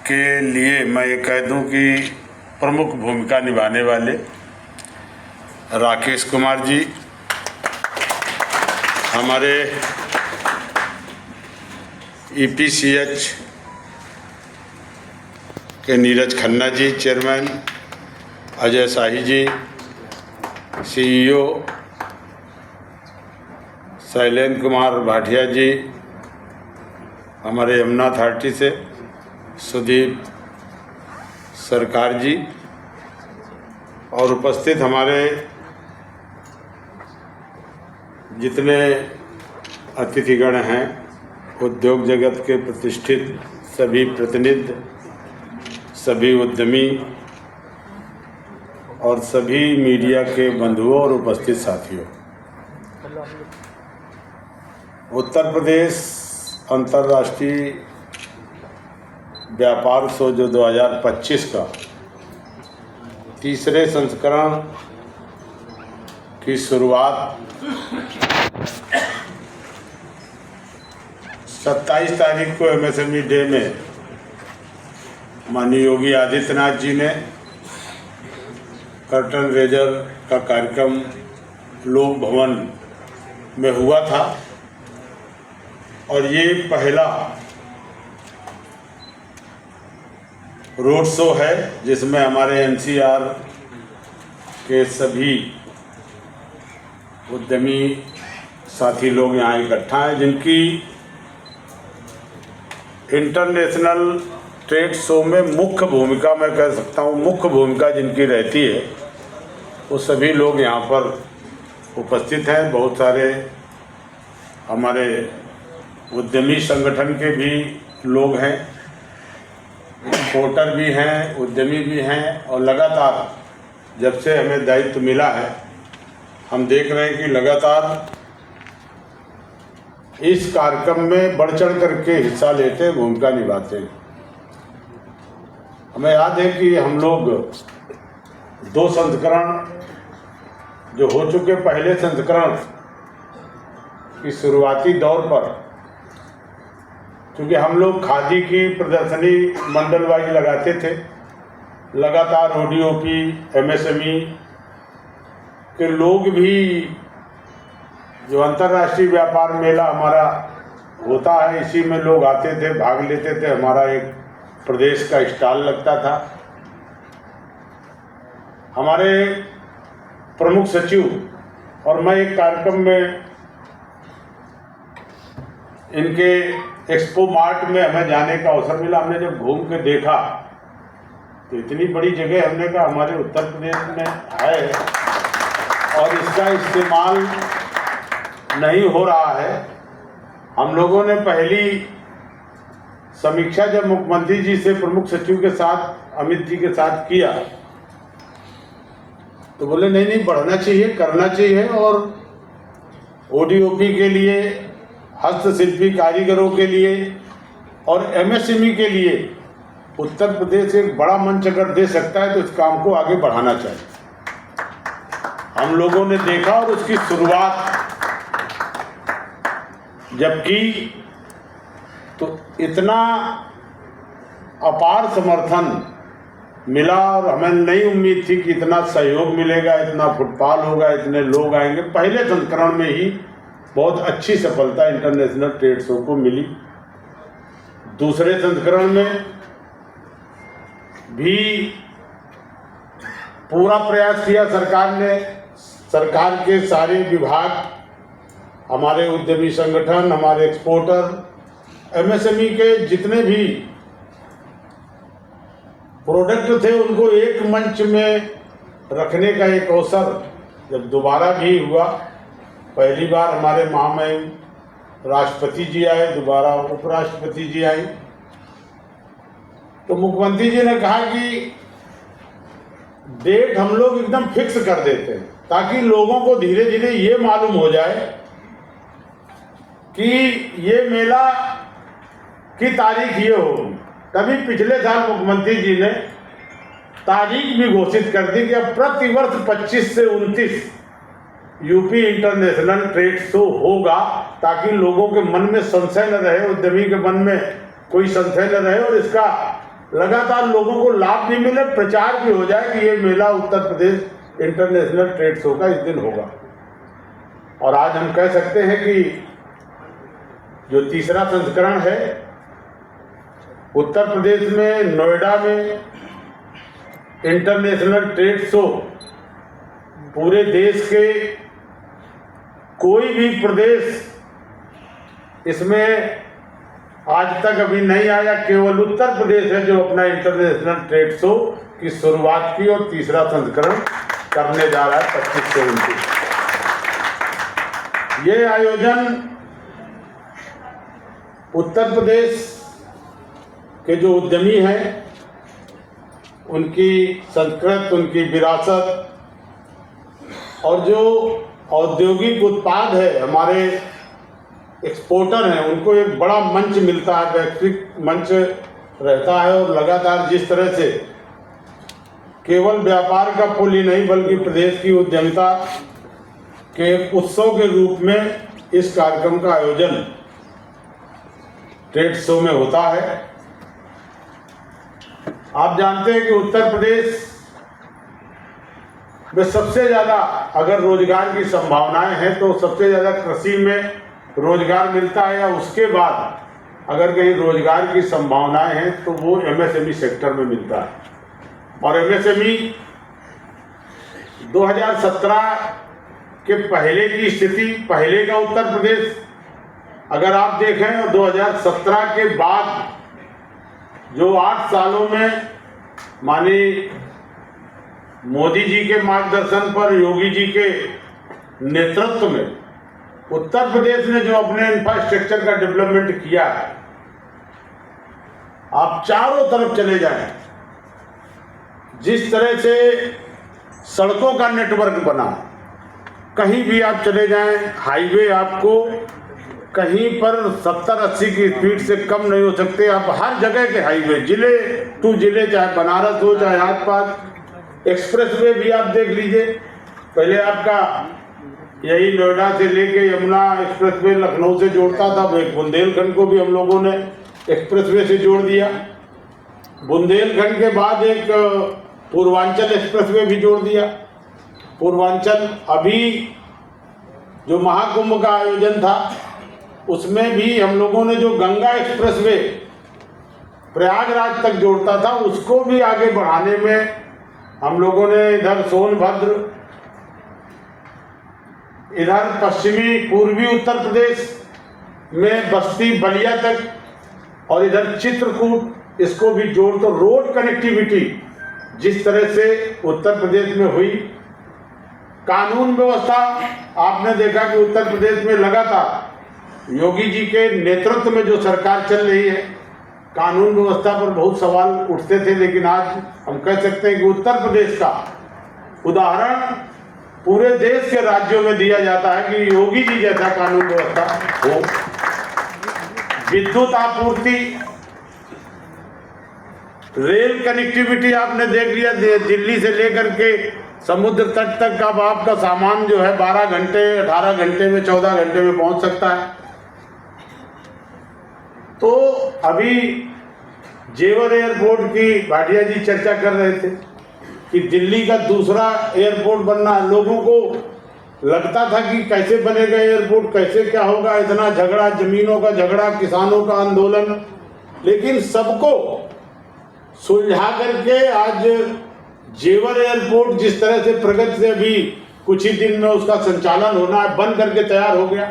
के लिए मैं ये कह दूं कि प्रमुख भूमिका निभाने वाले राकेश कुमार जी, हमारे EPCH के नीरज खन्ना जी चेयरमैन, अजय शाही जी CEO, शैलेंद्र कुमार भाटिया जी हमारे यमुना अथॉरिटी से, सुदीप सरकार जी और उपस्थित हमारे जितने अतिथिगण हैं, उद्योग जगत के प्रतिष्ठित सभी प्रतिनिधि, सभी उद्यमी और सभी मीडिया के बंधुओं और उपस्थित साथियों। उत्तर प्रदेश अंतर्राष्ट्रीय व्यापार उत्सव जो 2025 का तीसरे संस्करण की शुरुआत 27 तारीख को MSME डे में माननीय योगी आदित्यनाथ जी ने कर्टन रेजर का कार्यक्रम लोक भवन में हुआ था और ये पहला रोड शो है जिसमें हमारे NCR के सभी उद्यमी साथी लोग यहाँ इकट्ठा हैं, जिनकी इंटरनेशनल ट्रेड शो में मुख्य भूमिका, मैं कह सकता हूँ मुख्य भूमिका जिनकी रहती है, वो सभी लोग यहाँ पर उपस्थित हैं। बहुत सारे हमारे उद्यमी संगठन के भी लोग हैं, एक्सपोर्टर भी हैं, उद्यमी भी हैं और लगातार जब से हमें दायित्व मिला है हम देख रहे हैं कि लगातार इस कार्यक्रम में बढ़ चढ़ करके हिस्सा लेते हैं, भूमिका निभाते हैं। हमें याद है कि हम लोग 2 संस्करण जो हो चुके, पहले संस्करण की शुरुआती दौर पर, क्योंकि हम लोग खादी की प्रदर्शनी मंडल वाइज लगाते थे, लगातार ODOP MSME के लोग भी, जो अंतर्राष्ट्रीय व्यापार मेला हमारा होता है इसी में लोग आते थे, भाग लेते थे। हमारा एक प्रदेश का स्टॉल लगता था। हमारे प्रमुख सचिव और मैं एक कार्यक्रम में इनके एक्सपो मार्ट में हमें जाने का अवसर मिला। हमने जब घूम के देखा तो इतनी बड़ी जगह, हमने कहा हमारे उत्तर प्रदेश में है और इसका इस्तेमाल नहीं हो रहा है। हम लोगों ने पहली समीक्षा जब मुख्यमंत्री जी से प्रमुख सचिव के साथ, अमित जी के साथ किया तो बोले नहीं बढ़ना चाहिए, करना चाहिए और ODOP के लिए, हस्तशिल्पी कारीगरों के लिए और MSME के लिए उत्तर प्रदेश एक बड़ा मंच अगर दे सकता है तो इस काम को आगे बढ़ाना चाहिए। हम लोगों ने देखा और उसकी शुरुआत जब की तो इतना अपार समर्थन मिला और हमें नहीं उम्मीद थी कि इतना सहयोग मिलेगा, इतना फुटफॉल होगा, इतने लोग आएंगे। पहले संस्करण में ही बहुत अच्छी सफलता इंटरनेशनल ट्रेड शो को मिली। दूसरे संस्करण में भी पूरा प्रयास किया सरकार ने, सरकार के सारे विभाग, हमारे उद्यमी संगठन, हमारे एक्सपोर्टर, MSME के जितने भी प्रोडक्ट थे उनको एक मंच में रखने का एक अवसर जब दोबारा भी हुआ। पहली बार हमारे महामहिम राष्ट्रपति जी आए, दोबारा उपराष्ट्रपति जी आए, तो मुख्यमंत्री जी ने कहा कि डेट हम लोग एकदम फिक्स कर देते हैं ताकि लोगों को धीरे धीरे ये मालूम हो जाए कि ये मेला की तारीख ये होगी। तभी पिछले साल मुख्यमंत्री जी ने तारीख भी घोषित कर दी कि अब प्रतिवर्ष 25 से 29 यूपी इंटरनेशनल ट्रेड शो होगा, ताकि लोगों के मन में संशय न रहे, उद्यमी के मन में कोई संशय न रहे और इसका लगातार लोगों को लाभ भी मिले, प्रचार भी हो जाए कि ये Mela Uttar Pradesh international trade show का इस दिन होगा। और आज हम कह सकते हैं कि जो तीसरा संस्करण है, उत्तर प्रदेश में नोएडा में इंटरनेशनल ट्रेड शो पूरे देश के कोई भी प्रदेश इसमें आज तक अभी नहीं आया, केवल उत्तर प्रदेश है जो अपना इंटरनेशनल ट्रेड शो की शुरुआत की और तीसरा संस्करण करने जा रहा है 25 से 29। ये आयोजन उत्तर प्रदेश के जो उद्यमी हैं उनकी संस्कृति, उनकी विरासत और जो औद्योगिक उत्पाद है, हमारे एक्सपोर्टर हैं, उनको एक बड़ा मंच मिलता है, वैश्विक मंच रहता है। और लगातार जिस तरह से केवल व्यापार का पुल ही नहीं बल्कि प्रदेश की उद्यमिता के उत्सव के रूप में इस कार्यक्रम का आयोजन ट्रेड शो में होता है। आप जानते हैं कि उत्तर प्रदेश में सबसे ज़्यादा अगर रोजगार की संभावनाएं हैं तो सबसे ज़्यादा कृषि में रोजगार मिलता है, या उसके बाद अगर कहीं रोजगार की संभावनाएं हैं तो वो एमएसएमई सेक्टर में मिलता है। और एमएसएमई 2017 के पहले की स्थिति, पहले का उत्तर प्रदेश अगर आप देखें, और 2017 के बाद जो 8 सालों में माननीय मोदी जी के मार्गदर्शन पर, योगी जी के नेतृत्व में उत्तर प्रदेश ने जो अपने इंफ्रास्ट्रक्चर का डेवलपमेंट किया है, आप चारों तरफ चले जाएं, जिस तरह से सड़कों का नेटवर्क बना, कहीं भी आप चले जाएं, हाईवे आपको कहीं पर 70-80 की स्पीड से कम नहीं हो सकते। आप हर जगह के हाईवे, जिले टू जिले, चाहे बनारस हो चाहे आसपास, एक्सप्रेसवे भी आप देख लीजिए। पहले आपका यही नोएडा से लेके यमुना एक्सप्रेसवे लखनऊ से जोड़ता था, एक बुंदेलखंड को भी हम लोगों ने एक्सप्रेसवे से जोड़ दिया। बुंदेलखंड के बाद एक पूर्वांचल एक्सप्रेसवे भी जोड़ दिया। पूर्वांचल, अभी जो महाकुंभ का आयोजन था उसमें भी हम लोगों ने जो गंगा एक्सप्रेसवे प्रयागराज तक जोड़ता था उसको भी आगे बढ़ाने में हम लोगों ने इधर सोनभद्र, इधर पश्चिमी पूर्वी उत्तर प्रदेश में बस्ती बलिया तक और इधर चित्रकूट, इसको भी जोड़, तो रोड कनेक्टिविटी जिस तरह से उत्तर प्रदेश में हुई। कानून व्यवस्था आपने देखा कि उत्तर प्रदेश में लगातार योगी जी के नेतृत्व में जो सरकार चल रही है, कानून व्यवस्था पर बहुत सवाल उठते थे, लेकिन आज हम कह सकते हैं कि उत्तर प्रदेश का उदाहरण पूरे देश के राज्यों में दिया जाता है कि योगी जी जैसा कानून व्यवस्था हो। विद्युत आपूर्ति, रेल कनेक्टिविटी आपने देख लिया, दिल्ली से लेकर के समुद्र तट तक अब आपका सामान जो है 12 घंटे, 18 घंटे में, 14 घंटे में पहुंच सकता है। तो अभी जेवर एयरपोर्ट की भाटिया जी चर्चा कर रहे थे कि दिल्ली का दूसरा एयरपोर्ट बनना है। लोगों को लगता था कि कैसे बनेगा एयरपोर्ट, कैसे क्या होगा, इतना झगड़ा, जमीनों का झगड़ा, किसानों का आंदोलन, लेकिन सबको सुलझा करके आज जेवर एयरपोर्ट जिस तरह से प्रगति से अभी कुछ ही दिन में उसका संचालन होना है, बन करके तैयार हो गया।